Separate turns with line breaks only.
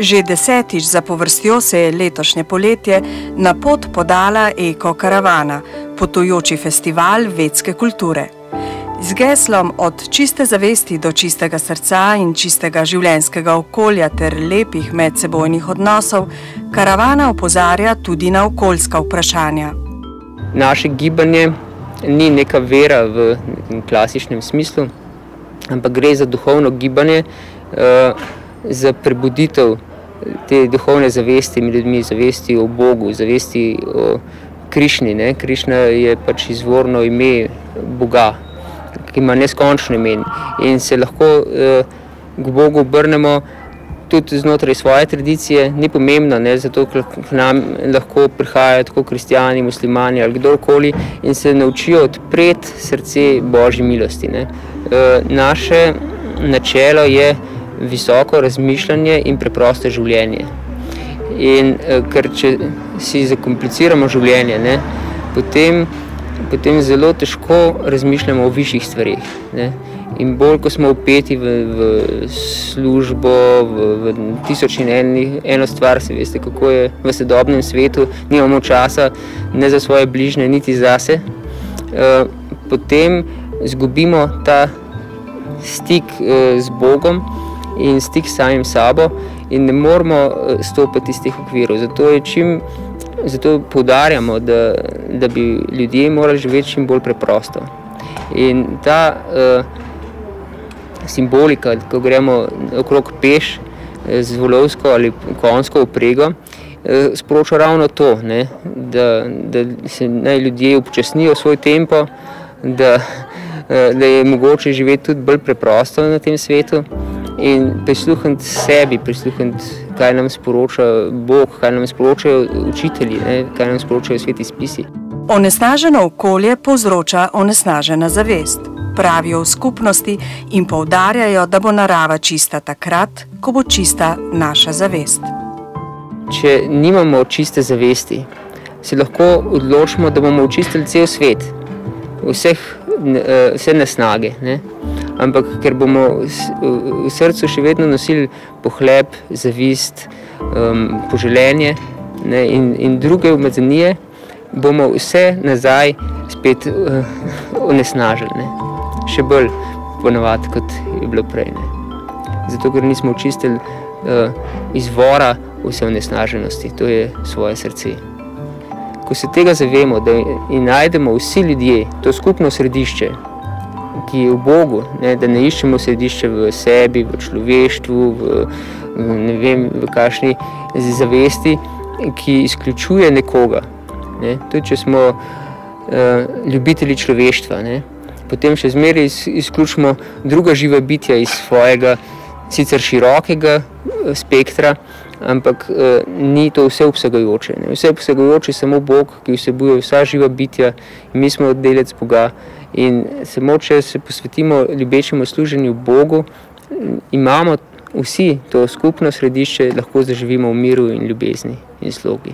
Že 10. zapovrstjo se je letošnje poletje na pot podala Eko-karavana, potujoči festival vedske kulture. Z geslom Od čiste zavesti do čistega srca in čistega življenjskega okolja ter lepih medsebojnih odnosov, karavana opozarja tudi na okoljska vprašanja.
Naše gibanje ni neka vera v klasičnem smislu, ampak gre za duhovno gibanje, za prebuditev te duhovne zavesti med ljudmi, zavesti o Bogu, zavesti o Krišni. Krišna je pač izvorno ime Boga, ki ima neskončno imen, in se lahko k Bogu obrnemo tudi znotraj svoje tradicije. Ni pomembno, zato ker k nam lahko prihajajo tako kristjani, muslimani ali kdorkoli in se naučijo odpreti srce Božji milosti. Naše načelo je visoko razmišljanje in preprosto življenje. In ker če si zakompliciramo življenje, potem zelo težko razmišljamo o višjih stvareh. In bolj, ko smo vpeti v službo, v tisoč in eno stvar, se veste, kako je v sodobnem svetu, nimamo časa ne za svoje bližnje, niti zase, potem izgubimo ta stik z Bogom in stik s samim sabo in ne moramo stopiti iz teh okvirov. Zato poudarjamo, da bi ljudje morali živeti čim bolj preprosto. In ta simbolika, ko gremo okrog peš z volovsko ali konjsko vprego, sporoča ravno to, da se naj ljudje upočasnijo svoj tempo, da je mogoče živeti tudi bolj preprosto na tem svetu in prisluhniti sebi, prisluhniti, kaj nam sporoča Bog, kaj nam sporočajo učitelji, kaj nam sporočajo sveti spisi.
Onesnaženo okolje povzroča onesnažena zavest, pravijo v skupnosti in poudarjajo, da bo narava čista takrat, ko bo čista naša zavest.
Če nimamo čiste zavesti, se lahko odločimo, da bomo očistili cel svet, vse nesnage, ampak ker bomo v srcu še vedno nosili pohleb, zavist, poželenje in druge umazanije, bomo vse nazaj spet onesnažili, še bolj ponavadi, kot je bilo prej. Zato, ker nismo očistili izvora vse onesnaženosti, to je svoje srce. Ko se tega zavemo in najdemo vsi ljudje to skupno središče, ki je v Bogu, da ne iščemo središče v sebi, v človeštvu, v kakšni zavesti, ki izključuje nekoga. Tudi če smo ljubitelji človeštva, potem še zmeraj izključimo druga živa bitja iz svojega sicer širokega spektra, ampak ni to vseobsegajoče. Vseobsegajoče je samo Bog, ki vsebuje vsa živa bitja, in mi smo delec Boga. In samo če se posvetimo ljubečemu služenju Bogu, imamo vsi to skupno središče, lahko zaživimo v miru in ljubezni in slogi.